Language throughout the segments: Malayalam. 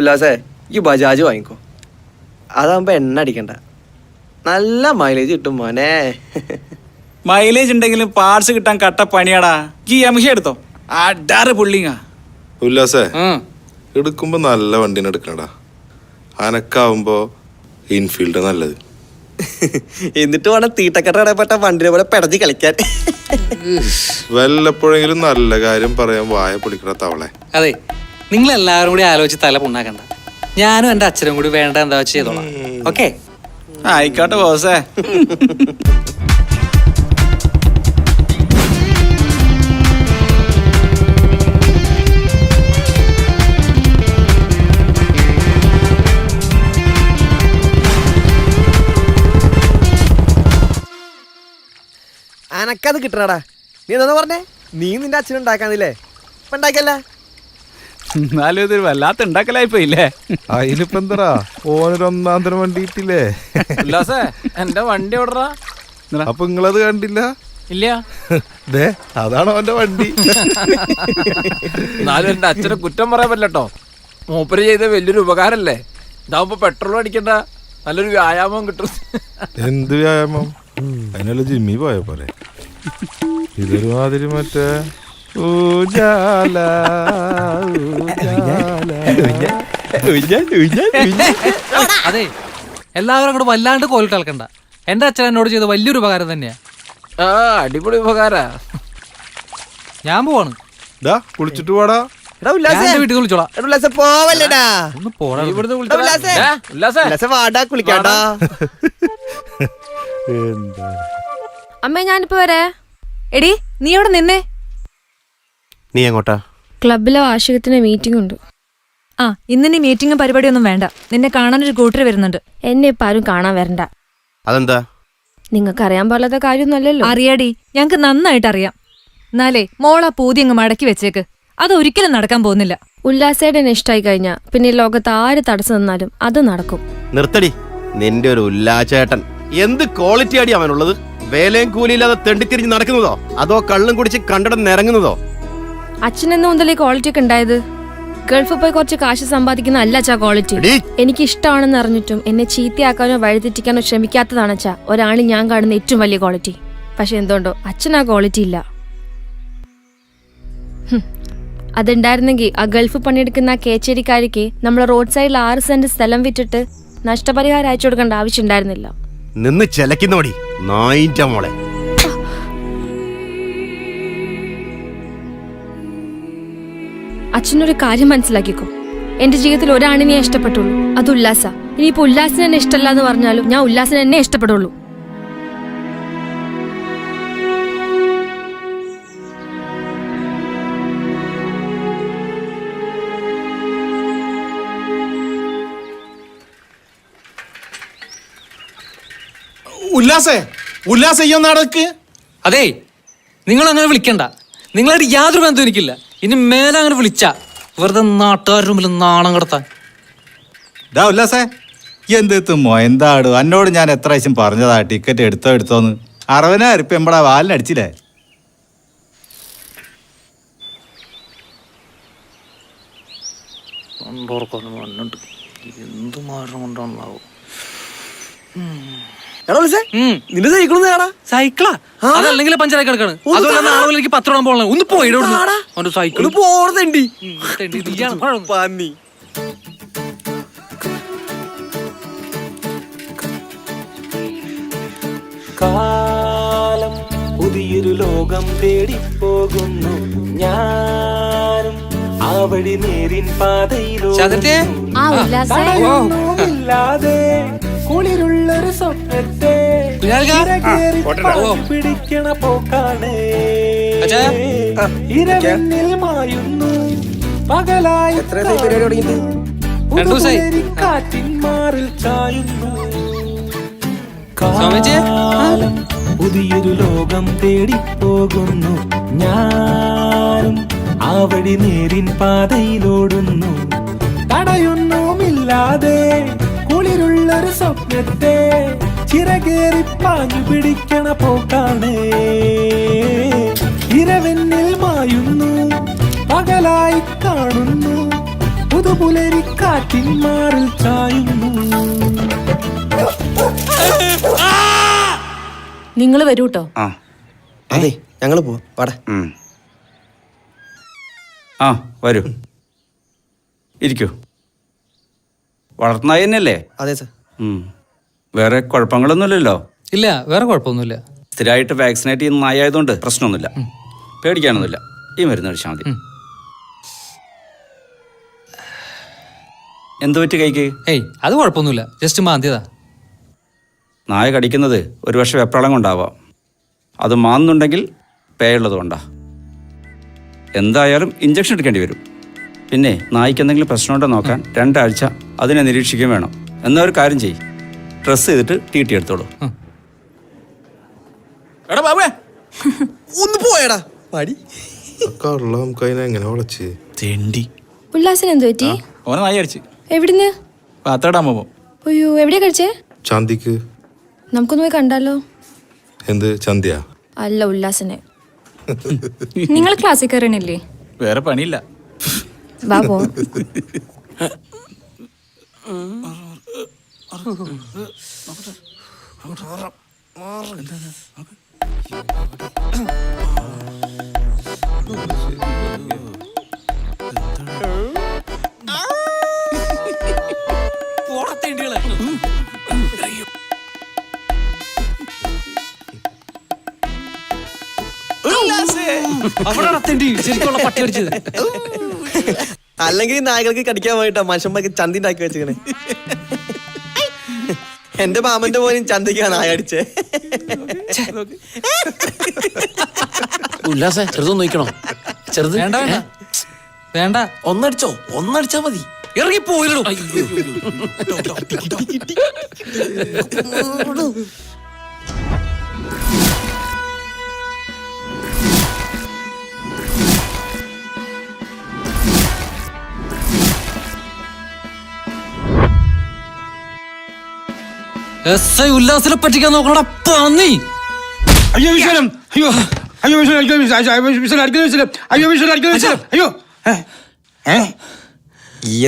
ഉല്ലാസേ ഈ ബജാജ് വാങ്ങിക്കോ, അതാകുമ്പോ എണ്ണ അടിക്കണ്ട, നല്ല മൈലേജ് കിട്ടും മോനെ. മൈലേജ് ഉണ്ടെങ്കിലും പാർട്സ് കിട്ടാൻ കട്ട പണിയാടാ. ഈ യമഹ എടുത്തോ, അടാറ് പുള്ളിങ്ങാ. ഉല്ലാസേ എടുക്കുമ്പോ നല്ല വണ്ടിനെ എടുക്കണടാ. അനക്കാവുമ്പോ ഇൻഫീൽഡ് നല്ലത്. എന്നിട്ട് വേണം തീട്ടക്കട്ട ഇടപെട്ട വണ്ടിനെ പോലെ പെടഞ്ഞ് കളിക്കാൻ. വല്ലപ്പോഴെങ്കിലും നല്ല കാര്യം പറയാൻ വായ പൊളിക്കണ തവളെ. അതെ, നിങ്ങൾ എല്ലാവരും കൂടി ആലോചിച്ച് തല പുണ്ണാക്കണ്ട. ഞാനും എന്റെ അച്ഛനും കൂടി വേണ്ട എന്താ വെച്ച് ചെയ്തോളാം. ഓക്കെ, ആയിക്കോട്ടെ ബോസേ. അനക്കത് കിട്ടണടാ. നീ എന്താ പറഞ്ഞേ? നീ നിന്റെ അച്ഛനുണ്ടാക്കാന്നില്ലേ? ഇപ്പൊ ഉണ്ടാക്കല്ല. എന്നാലും ഇതൊരു വല്ലാത്ത ഉണ്ടാക്കലായിപ്പോയില്ലേ? അതിലിപ്പോ എന്താ ഓനൊരു ഒന്നാം തരം വണ്ടി ഇട്ടില്ലേ? ഉല്ലാസേ, എന്റെ വണ്ടി എവിടെടാ? അപ്പൊ നിങ്ങളത് കണ്ടില്ല? ഇല്ല. അതാണ് അവന്റെ വണ്ടി. എന്നാലും എന്റെ അച്ഛനെ കുറ്റം പറയാൻ പറ്റില്ലട്ടോ. മൂപ്പര് ചെയ്ത വലിയൊരു ഉപകാരല്ലേ. ഇതാവുമ്പോ പെട്രോൾ അടിക്കണ്ട, നല്ലൊരു വ്യായാമം കിട്ടും. എന്ത് വ്യായാമം? അതിനുള്ള ജിമ്മി പോയ പോലെ. ഇതൊരു മാതിരി മറ്റേ അതെ, എല്ലാവരും അങ്ങോട്ട് വല്ലാണ്ട് കോലിട്ട് കളക്കണ്ട. എന്റെ അച്ഛൻ എന്നോട് ചെയ്ത വലിയൊരു ഉപകാരം തന്നെയാ. ആ, അടിപൊളി ഉപകാരാ. ഞാൻ പോവാണ്. കുളിച്ചിട്ട് പോടാ. വീട്ടിൽ വിളിച്ചോളാം. പോവല്ലേടാ, ഒന്ന് പോടാ. ഇവിടുന്ന് വാടാ കുളിക്കാട്ടാ. അമ്മേ ഞാനിപ്പോ വരാ. എടി നീ അവിടെ നിന്നേ. നീ എങ്ങോട്ടാ? ക്ലബിലെ വാർഷികത്തിന് മീറ്റിംഗ് ഉണ്ട്. ആ, ഇന്നിനി മീറ്റിംഗും പരിപാടിയൊന്നും വേണ്ട. നിന്നെ കാണാനൊരു കൂട്ടർ വരുന്നുണ്ട്. എന്നെ ഇപ്പൊ ആരും കാണാൻ വരണ്ട. അതെന്താ? നിങ്ങൾക്ക് അറിയാൻ പാടില്ലാത്ത കാര്യമൊന്നുമല്ലല്ലോ. അറിയാടി, ഞങ്ങക്ക് നന്നായിട്ട് അറിയാം. എന്നാലേ മോളാ പൂതി അങ്ങ് മടക്കി വെച്ചേക്ക്. അതൊരിക്കലും നടക്കാൻ പോകുന്നില്ല. ഉല്ലാസയുടെ ഇഷ്ടമായി കഴിഞ്ഞാ പിന്നെ ഈ ലോകത്ത് ആര് തടസ്സം നിന്നാലും അത് നടക്കും. നിർത്തടി. നിന്റെ ഒരു ഉല്ലാചേട്ടൻ എന്ത് ക്വാളിറ്റി അടി അവനുള്ളത്? വേലയും കൂലിയില്ലാതെ തെണ്ടിത്തിരിഞ്ഞ് നടക്കുന്നതോ അതോ കള്ളും കുടിച്ച് കണ്ടിടം നിറങ്ങുന്നതോ? അച്ഛനെന്ന് മുതൽ ഈ ക്വാളിറ്റി ഒക്കെ ഉണ്ടായത്? ഗൾഫിൽ പോയി കുറച്ച് കാശ് സമ്പാദിക്കുന്ന അല്ല അച്ഛാ ക്വാളിറ്റി. എനിക്ക് ഇഷ്ടമാണെന്ന് അറിഞ്ഞിട്ടും എന്നെ ചീത്തയാക്കാനോ വഴിതെറ്റിക്കാനോ ശ്രമിക്കാത്തതാണ് അച്ഛാ ഒരാളിൽ ഞാൻ കാണുന്ന ഏറ്റവും വലിയ ക്വാളിറ്റി. പക്ഷെ എന്തുകൊണ്ടോ അച്ഛൻ ആ ക്വാളിറ്റി ഇല്ല. അതുണ്ടായിരുന്നെങ്കിൽ ആ ഗൾഫ് പണിയെടുക്കുന്ന ആ കേച്ചേരിക്കാരിക്ക് നമ്മളെ റോഡ് സൈഡിൽ 6 സെന്റ് സ്ഥലം വിറ്റിട്ട് നഷ്ടപരിഹാരം അയച്ചു കൊടുക്കേണ്ട ആവശ്യം ഉണ്ടായിരുന്നില്ല. നിന്ന് ചെലക്കുന്നോടി നായിന്റെ മോളെ. അച്ഛനൊരു കാര്യം മനസ്സിലാക്കിക്കോ. എന്റെ ജീവിതത്തിൽ ഒരാണിനെ ഇഷ്ടപ്പെട്ടുള്ളൂ, അത് ഉല്ലാസ. ഇനിയിപ്പോ ഉല്ലാസിനെ എന്നെ ഇഷ്ടമല്ല എന്ന് പറഞ്ഞാലും ഞാൻ ഉല്ലാസിനെ എന്നെ ഇഷ്ടപ്പെടുള്ളൂ. നടക്ക്. അതെ, നിങ്ങൾ അങ്ങനെ വിളിക്കണ്ട. നിങ്ങളായിട്ട് യാതൊരു ബന്ധവും എനിക്കില്ല. ഇനി മേലെ അങ്ങനെ വിളിച്ചാ വെറുതെ നാട്ടുകാരുടെ മുമ്പിൽ നാണം കടത്താൻ. ഉല്ലാസേ, എന്തെത്തുമോ എന്താടോ? എന്നോട് ഞാൻ എത്ര പ്രാവശ്യം പറഞ്ഞതാ ടിക്കറ്റ് എടുത്തോന്ന്. 60,000 ഇപ്പൊ എമ്പടാ വാലിനടിച്ചില്ലേ? എന്ത് മാറ്റം കൊണ്ടാണാവോ? നിന്റെ സൈക്കിൾ സൈക്കിളാ? അതല്ലെങ്കിൽ പഞ്ചറായി കിടക്കാണ്. അതുപോലെ നാളെ എനിക്ക് 10 രൂപ പോകണം. ഒന്ന് പോയിടോ സൈക്കിൾ പോണതെണ്ടി. കാലം പുതിയൊരു ലോകം തേടിപ്പോകുന്നു. ഞാനും ആ വഴി നേരിൻ പാതയിലൂടെ കുളിരുള്ളൊരു സ്വപ്നത്തെ പിടിക്കണ പോക്കാണ്. ഇരവെന്നിൽ മായുന്നു പകലായി കാറ്റിൻ മാറിൽ ചായുന്നു. കാലം പുതിയൊരു ലോകം തേടിപ്പോകുന്നു. ഞാനും ആ വഴി നേരിൻ പാതയിലോടുന്നു. തടയൊന്നുമില്ലാതെ കുളിരുള്ളൊരു സ്വപ്നത്തെ ചിറകേറി പാഞ്ഞു പിടിക്കണ പോക്കാണ്. ഇരവെന്നിൽ മായുന്നു പകലായി കാണുന്നു. പുതുപുലരി കാറ്റിൻ മാറിൽ ചായുന്നു. നിങ്ങൾ വരൂട്ടോ. അതെ ഞങ്ങള് പോവാ വാടാ. ആ വരൂ, ഇരിക്കൂ. വളർത്തുന്നായി തന്നെയല്ലേ? അതെ സാർ. വേറെ കുഴപ്പങ്ങളൊന്നുമില്ലല്ലോ? ഇല്ല, വേറെ കുഴപ്പമൊന്നുമില്ല. സ്ഥിരമായിട്ട് വാക്സിനേറ്റ് ചെയ്യുന്ന നായായതുകൊണ്ട് പ്രശ്നമൊന്നുമില്ല, പേടിക്കാനൊന്നുമില്ല. ഈ മരുന്ന് കഴിച്ചാൽ മതി. എന്ത് പറ്റി കൈക്ക്? ഏയ് അത് കുഴപ്പമൊന്നുമില്ല, ജസ്റ്റ് മാന്തിയതാ. നായ കടിക്കുന്നത് ഒരു പക്ഷെ വെപ്രാളം കൊണ്ടാവാം. അത് മാന്നുണ്ടെങ്കിൽ പേയുള്ളത് കൊണ്ടാ. എന്തായാലും ഇഞ്ചക്ഷൻ എടുക്കേണ്ടി വരും. പിന്നെ നായ്ക്ക് എന്തെങ്കിലും പ്രശ്നമുണ്ടോ നോക്കാൻ 2 ആഴ്ച അതിനെ നിരീക്ഷിക്കുകയും വേണം. എന്നാ ഒരു കാര്യം ചെയ്യ്, ഡ്രസ് ചെയ്തിട്ട് TT എടുത്തോളൂ. എടാ ബാബേ ഒന്ന് പോയടാ പാടി. എങ്ങനെ വളച്ച് തെണ്ടി ഉല്ലാസിന് എന്ത് പറ്റി? ഓനെ നായ അടിച്ച്. എവിടുന്ന്? പാത്രടാമോ? അയ്യോ, എവിടെയാ കഴിച്ചേ? ചാന്തിക്ക്. നമുക്കൊന്ന് പോയി കണ്ടാലോ? എന്ത് ചന്തിയാ? അല്ല, ഉല്ലാസിനെ. നിങ്ങൾ ക്ലാസ്സിൽ കയറണില്ലേ? വേറെ പണിയില്ല. വാ പോ. ശരിക്കുള്ള പട്ടി അടിച്ചത്. അല്ലെങ്കിൽ നായകൾക്ക് കടിക്കാൻ പോയിട്ടാ മനുഷ്യന്മാർക്ക് ചന്തി ഉണ്ടാക്കി വെച്ചിങ്ങനെ. എന്റെ മാമന്റെ പോലും ചന്തിക്കാ നായ അടിച്ചേ. ഉല്ലാസേ ചെറുതൊന്നും നോക്കണോ? ചെറുത് വേണ്ട വേണ്ട വേണ്ട, ഒന്നടിച്ചാ മതി. ഇറങ്ങി പോയില്ലോ. SI ഉല്ലാസിനെ പറ്റിക്കാൻ നോക്കണ പന്നി. അയ്യോ വിശ്വലം, അയ്യോ അയ്യോ വിശ്വലം, വിശ്വലം അടിക്കുന്ന വിശ്വലം, അയ്യോ വിശ്വലം അടിക്കുന്ന വിശ്വലം, അയ്യോ.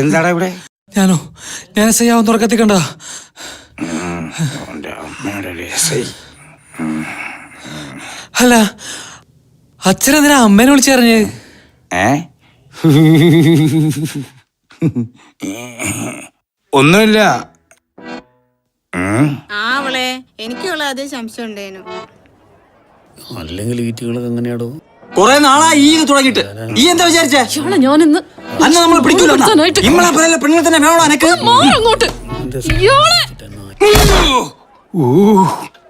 എന്താടാ ഇവിടെ? ഞാൻ SI ആവാൻ തുടക്കത്തിൽ കണ്ട. അല്ല, അച്ഛനെന്തിനാ അമ്മേനെ വിളിച്ചറിഞ്ഞ്? ഒന്നുമില്ല. അവളെ എനിക്കുള്ള അതേ സംശയം ഉണ്ടായിരുന്നു. അല്ലെങ്കിൽ ഈറ്റുകളൊക്കെ എങ്ങനെയാടോ? കൊറേ നാളായി ഈ തുടങ്ങിട്ട്. ഈ എന്താ വിചാരിച്ചേ? ഞാനിന്ന് അന്ന് നമ്മൾ പിടിക്കൂല. പെണ്ണുങ്ങൾ തന്നെ വേണോ എനക്ക്?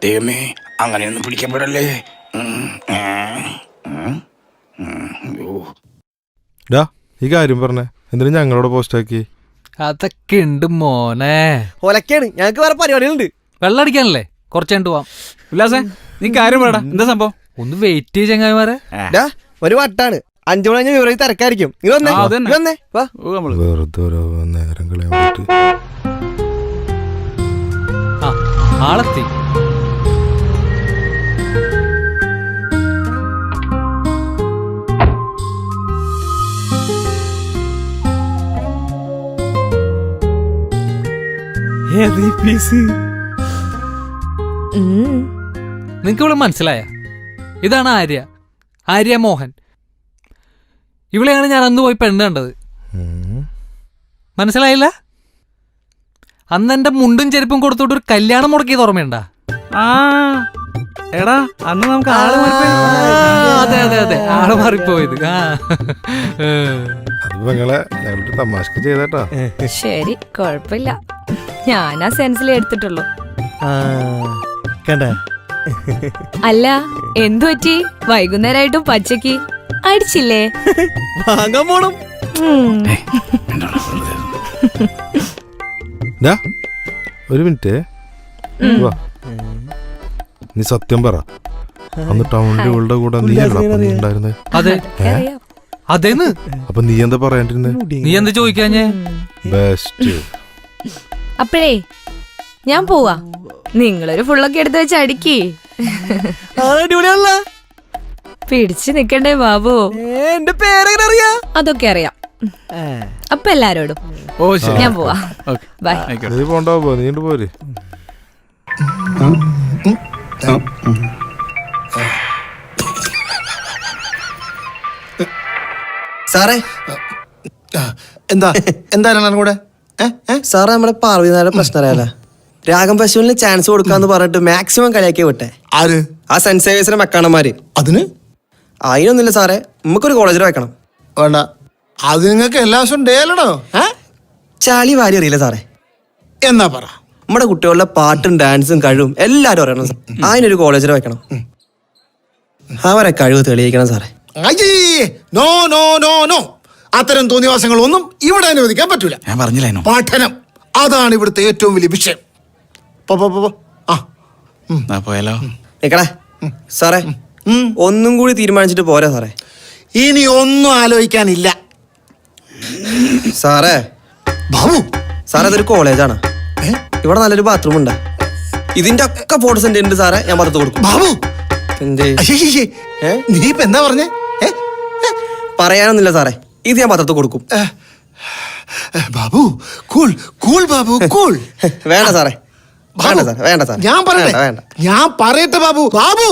ദൈവമേ, അങ്ങനെയൊന്നും പിടിക്കപ്പെടല്ലേ. ഈ കാര്യം പറഞ്ഞേ, എന്തിനാ ഞങ്ങളോട് പോസ്റ്റാക്കി? അതൊക്കെ ഉണ്ട് മോനെ. ഒലക്കാണ്, ഞങ്ങക്ക് വേറെ പരിപാടികളുണ്ട്. വെള്ളം അടിക്കാനല്ലേ, കുറച്ചുകൊണ്ട് പോവാം. ഉല്ലാസേ, നീ കാര്യം പറയടാ, എന്താ സംഭവം? ഒന്ന് വെയിറ്റ് ചെയ്യ ചങ്ങായിമാരെ. ഒരു വട്ടാണ് 5 മണി കഴിഞ്ഞ വിവരം തിരക്കായിരിക്കും. നീ വന്നേ വന്നേ വാ. വെറുതെ ഓരോ നേരം കളയാൻ വേണ്ടിട്ട്. ആളെത്തി. നിങ്ങക്ക് ഇവിടെ മനസ്സിലായ? ഇതാണ് ആര്യ മോഹൻ. ഇവിടെയാണ് ഞാൻ അന്ന് പോയി പെണ്ണ് കണ്ടത്. മനസ്സിലായില്ല? അന്ന് എന്റെ മുണ്ടും ചെരുപ്പും കൊടുത്തോട്ട് ഒരു കല്യാണം മുടക്കിയത് ഓർമ്മയുണ്ടാ? എടാ, അന്ന് നമുക്ക് അതെ അതെ അതെ, ആള് മാറിപ്പോയത്. ഞങ്ങളുടെ തമാശക്ക് ചെയ്തേട്ടാ. ശരി, കുഴപ്പമില്ല. ഞാനാ സെൻസിൽ എടുത്തിട്ടുള്ളൂ. അല്ല, എന്തു പറ്റി? വൈകുന്നേരമായിട്ടും പച്ചക്ക് അടിച്ചില്ലേ? വാങ്ങാൻ പോണം. ഒരു മിനിറ്റ് വാ. നീ സത്യം പറ, അന്ന് ടൗണിൽ ഇവളുടെ കൂടെ നീ ഉണ്ടായിരുന്നേ? അതെ അതേന്ന്. അപ്പൊ നീ എന്താ പറയാണ്ടിരുന്നേ? നീ എന്താ ചോദിക്കാഞ്ഞേ? ബെസ്റ്റ്. അപ്പഴേ ഞാൻ പോവാ. നിങ്ങളൊരു ഫുള്ളൊക്കെ എടുത്ത് വെച്ച് അടിക്കി. പിടിച്ചു നിക്കണ്ടേ ബാബു? എന്റെ പേരെങ്ങനെ അറിയാ? അതൊക്കെ അറിയാം. അപ്പൊ എല്ലാരോടും ഓ ശരി. ഞാൻ പോവാ. ബൈ. നീ പോണ്ടോ നീണ്ട് പോര്. സാറേ എന്താണ് കൂടെ സാറേ നമ്മുടെ പാർവതിനാരുടെ പ്രശ്നം അറിയാലോ. രാഗം ഫെസ്റ്റിവലിന് ചാൻസ് കൊടുക്കാന്ന് പറഞ്ഞിട്ട് മാക്സിമം കളിയാക്കി വിട്ടെ. ആര്? ആ സെന്റ് സേവിയസിന്റെ മക്കാണന്മാര്. അതിന് അതിനൊന്നുമില്ല സാറേ, നമുക്കൊരു കോളേജിൽ വെക്കണം. വേണ്ട, അത് നിങ്ങൾക്ക് എല്ലാ ദിവസവും ഡേലടോ. ചളി വാരി അറിയില്ല സാറേ. എന്നാ പറ. നമ്മുടെ കുട്ടികളുടെ പാട്ടും ഡാൻസും കഴിവും എല്ലാരും അറിയണം സാർ. അതിനൊരു കോളേജിൽ വെക്കണം. അവരെ കഴിവ് തെളിയിക്കണം സാറേ. നോ നോ നോ നോ, അത്തരം തോന്നിവാസങ്ങളൊന്നും ഇവിടെ അനുവദിക്കാൻ പറ്റൂല. ഞാൻ പറഞ്ഞില്ലേ പഠനം അതാണ് ഇവിടുത്തെ ഏറ്റവും വലിയ വിഷയം. പോയാലോ? നിക്കടേ സാറേ, ഒന്നും കൂടി തീരുമാനിച്ചിട്ട് പോരാ സാറേ. ഇനി ഒന്നും ആലോചിക്കാനില്ല സാറേ. ബാബു, സാറേ അതൊരു കോളേജാണ്. ഇവിടെ നല്ലൊരു ബാത്റൂം ഉണ്ട്. ഇതിന്റെ ഒക്കെ ഫോട്ടോസ് എന്റെ ഉണ്ട് സാറേ. ഞാൻ പുറത്ത് കൊടുക്കും. ബാബു എന്തേ നീ ഇപ്പൊ എന്താ പറഞ്ഞേ? പറയാനൊന്നുമില്ല സാറേ, ഇത് ഞാൻ പത്രത്തിൽ കൊടുക്കും. Babu cool cool Babu cool. വേണ്ട സാറേ, വേണ്ട സാറേ, വേണ്ട സാറേ, ഞാൻ പറയട്ടെ, വേണ്ട. ഞാൻ പറയട്ടെ ബാബു. ബാബു